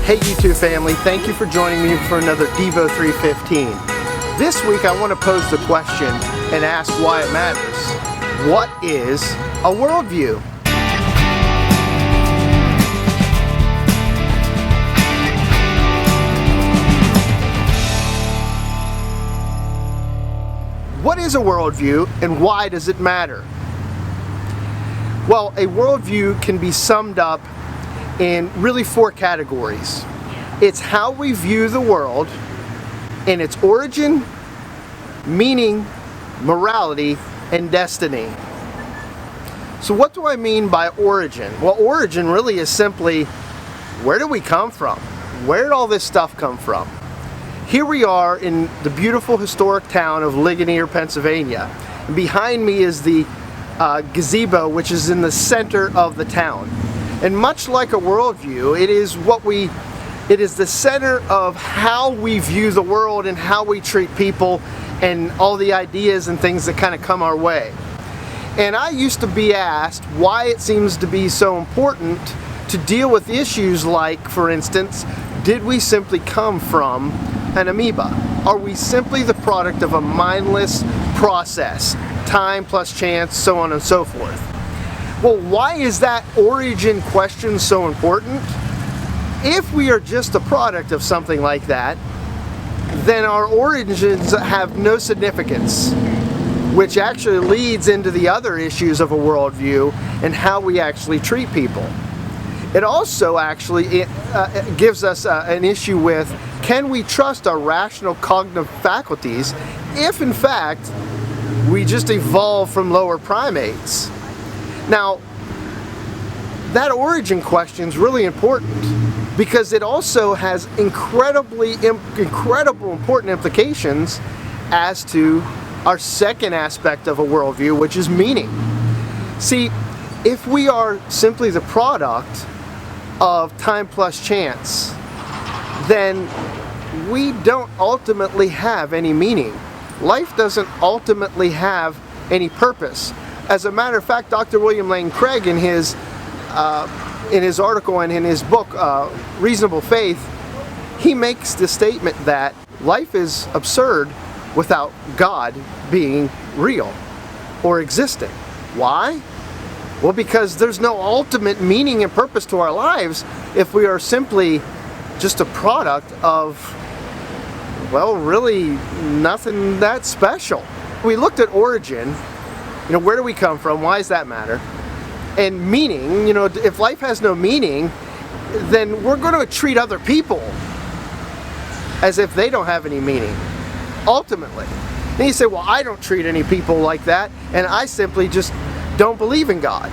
Hey YouTube family, thank you for joining me for another Devo 315. This week I want to pose the question and ask why it matters. What is a worldview? What is a worldview and why does it matter? Well, a worldview can be summed up in really four categories. It's how we view the world in its origin, meaning, morality, and destiny. So what do I mean by origin? Well, origin really is simply, where do we come from? Where did all this stuff come from? Here we are in the beautiful historic town of Ligonier, Pennsylvania. And behind me is the gazebo, which is in the center of the town. And much like a worldview, it is the center of how we view the world and how we treat people and all the ideas and things that kind of come our way. And I used to be asked why it seems to be so important to deal with issues like, for instance, did we simply come from an amoeba? Are we simply the product of a mindless process? Time plus chance, so on and so forth. Well, why is that origin question so important? If we are just a product of something like that, then our origins have no significance, which actually leads into the other issues of a worldview and how we actually treat people. It also actually gives us an issue with, can we trust our rational cognitive faculties if in fact we just evolved from lower primates? Now, that origin question is really important because it also has incredible important implications as to our second aspect of a worldview, which is meaning. See, if we are simply the product of time plus chance, then we don't ultimately have any meaning. Life doesn't ultimately have any purpose. As a matter of fact, Dr. William Lane Craig, in his article and in his book, Reasonable Faith, he makes the statement that life is absurd without God being real or existing. Why? Well, because there's no ultimate meaning and purpose to our lives if we are simply just a product of, well, really nothing that special. We looked at origin. Where do we come from? Why does that matter? And meaning, if life has no meaning, then we're going to treat other people as if they don't have any meaning, ultimately. Then you say, well, I don't treat any people like that, and I simply just don't believe in God.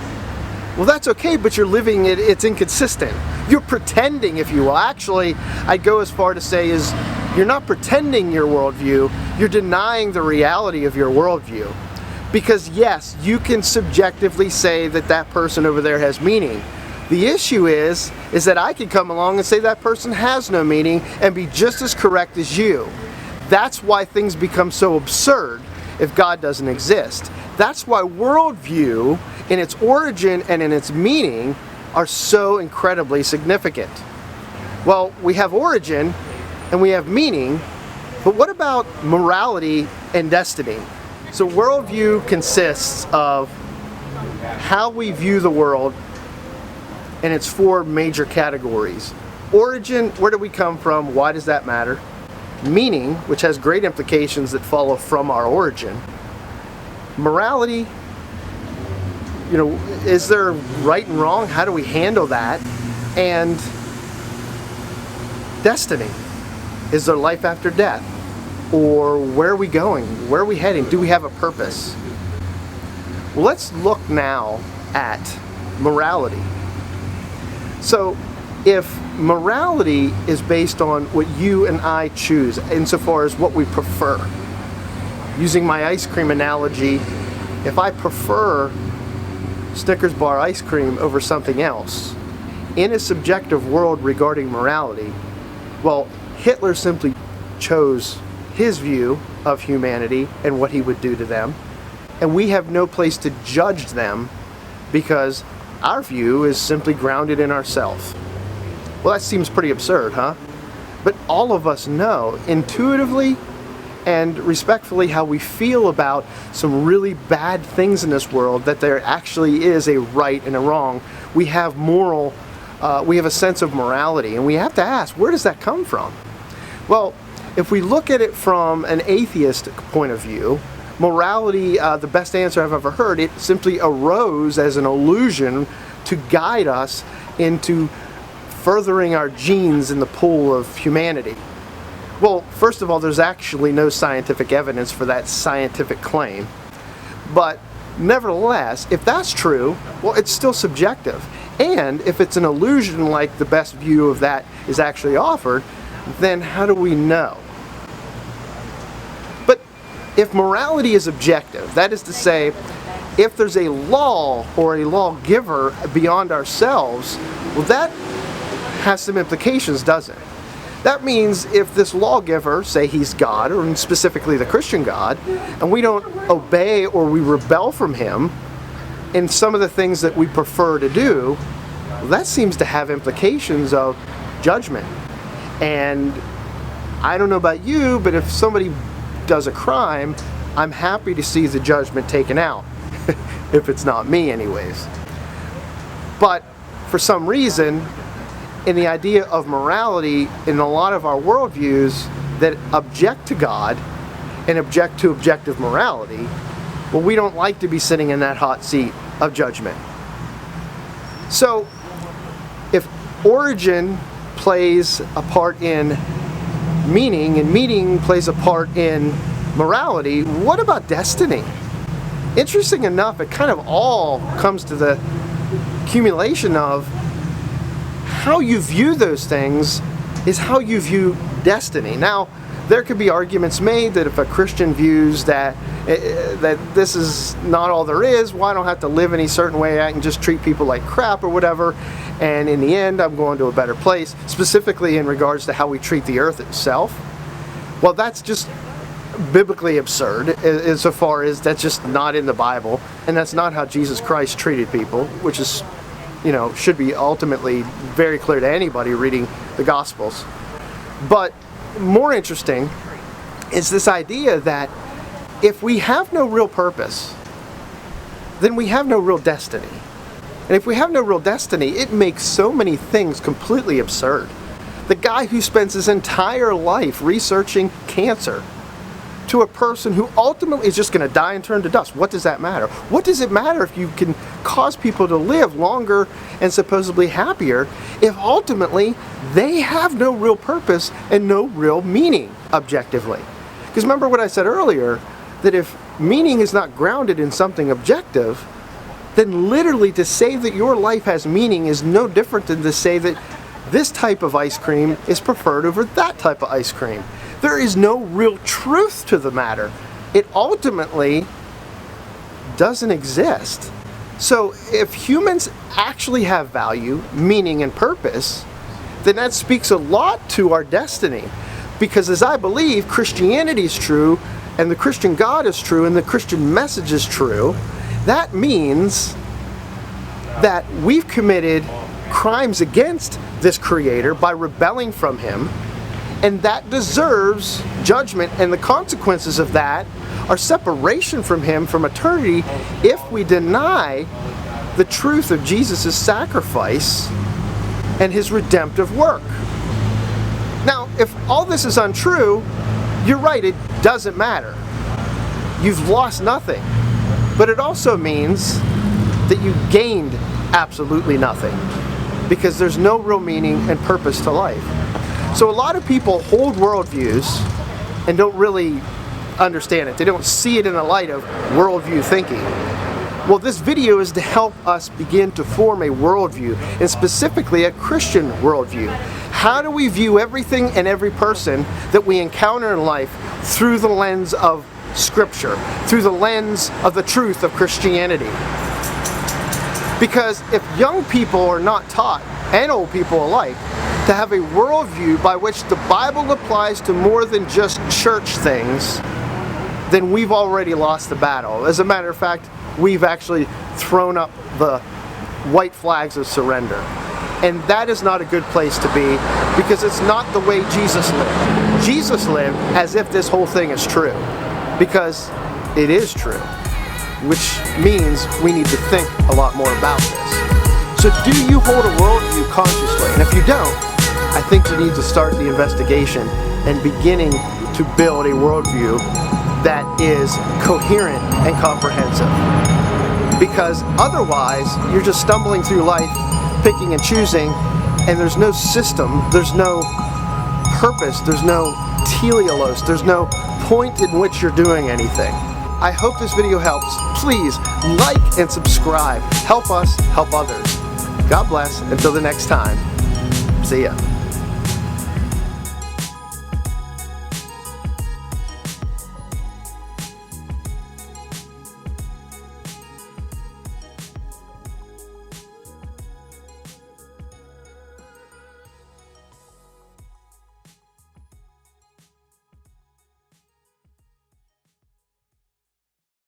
Well, that's okay, but you're living it, it's inconsistent. You're pretending, if you will. Actually, I'd go as far to say is, you're not pretending your worldview, you're denying the reality of your worldview. Because yes, you can subjectively say that that person over there has meaning. The issue is that I can come along and say that person has no meaning and be just as correct as you. That's why things become so absurd if God doesn't exist. That's why worldview, in its origin and in its meaning, are so incredibly significant. Well, we have origin and we have meaning, but what about morality and destiny? So worldview consists of how we view the world in its four major categories. Origin, where do we come from? Why does that matter? Meaning, which has great implications that follow from our origin. Morality, is there right and wrong? How do we handle that? And destiny, is there life after death? Or where are we going? Where are we heading? Do we have a purpose? Well, let's look now at morality. So, if morality is based on what you and I choose, insofar as what we prefer, using my ice cream analogy, if I prefer Snickers bar ice cream over something else, in a subjective world regarding morality, well, Hitler simply chose his view of humanity and what he would do to them, and we have no place to judge them because our view is simply grounded in ourselves. Well, that seems pretty absurd, huh? But all of us know intuitively and respectfully how we feel about some really bad things in this world, that there actually is a right and a wrong. We have a sense of morality, and we have to ask, where does that come from? Well, if we look at it from an atheist point of view, morality, the best answer I've ever heard, it simply arose as an illusion to guide us into furthering our genes in the pool of humanity. Well, first of all, there's actually no scientific evidence for that scientific claim. But nevertheless, if that's true, well, it's still subjective. And if it's an illusion like the best view of that is actually offered, then how do we know? But if morality is objective, that is to say, if there's a law or a lawgiver beyond ourselves, well, that has some implications, doesn't it? That means if this lawgiver, say he's God, or specifically the Christian God, and we don't obey or we rebel from him in some of the things that we prefer to do, well, that seems to have implications of judgment. And I don't know about you, but if somebody does a crime, I'm happy to see the judgment taken out, if it's not me anyways. But for some reason, in the idea of morality, in a lot of our worldviews that object to God and object to objective morality, well, we don't like to be sitting in that hot seat of judgment. So, if origin plays a part in meaning, and meaning plays a part in morality, what about destiny? Interesting enough, it kind of all comes to the accumulation of how you view those things is how you view destiny. Now, there could be arguments made that if a Christian views that this is not all there is, well, I don't have to live any certain way, I can just treat people like crap or whatever, and in the end I'm going to a better place, specifically in regards to how we treat the earth itself. Well, that's just biblically absurd, insofar as that's just not in the Bible, and that's not how Jesus Christ treated people, which is, should be ultimately very clear to anybody reading the Gospels. But more interesting is this idea that if we have no real purpose, then we have no real destiny. And if we have no real destiny, it makes so many things completely absurd. The guy who spends his entire life researching cancer to a person who ultimately is just going to die and turn to dust. What does that matter? What does it matter if you can cause people to live longer and supposedly happier if ultimately they have no real purpose and no real meaning objectively? Because remember what I said earlier, that if meaning is not grounded in something objective, then literally to say that your life has meaning is no different than to say that this type of ice cream is preferred over that type of ice cream. There is no real truth to the matter. It ultimately doesn't exist. So if humans actually have value, meaning, and purpose, then that speaks a lot to our destiny. Because as I believe Christianity is true, and the Christian God is true, and the Christian message is true, that means that we've committed crimes against this Creator by rebelling from Him, and that deserves judgment, and the consequences of that are separation from Him from eternity if we deny the truth of Jesus' sacrifice and His redemptive work. Now, if all this is untrue, you're right, it doesn't matter. You've lost nothing. But it also means that you gained absolutely nothing, because there's no real meaning and purpose to life. So a lot of people hold worldviews and don't really understand it. They don't see it in the light of worldview thinking. Well, this video is to help us begin to form a worldview, and specifically a Christian worldview. How do we view everything and every person that we encounter in life through the lens of Scripture, through the lens of the truth of Christianity? Because if young people are not taught, and old people alike, to have a worldview by which the Bible applies to more than just church things, then we've already lost the battle. As a matter of fact, we've actually thrown up the white flags of surrender. And that is not a good place to be, because it's not the way Jesus lived. Jesus lived as if this whole thing is true, because it is true, which means we need to think a lot more about this. So do you hold a worldview consciously? And if you don't, I think you need to start the investigation and beginning to build a worldview that is coherent and comprehensive. Because otherwise, you're just stumbling through life, picking and choosing, and there's no system, there's no purpose, there's no teleos, there's no point in which you're doing anything. I hope this video helps. Please like and subscribe. Help us help others. God bless. Until the next time. See ya.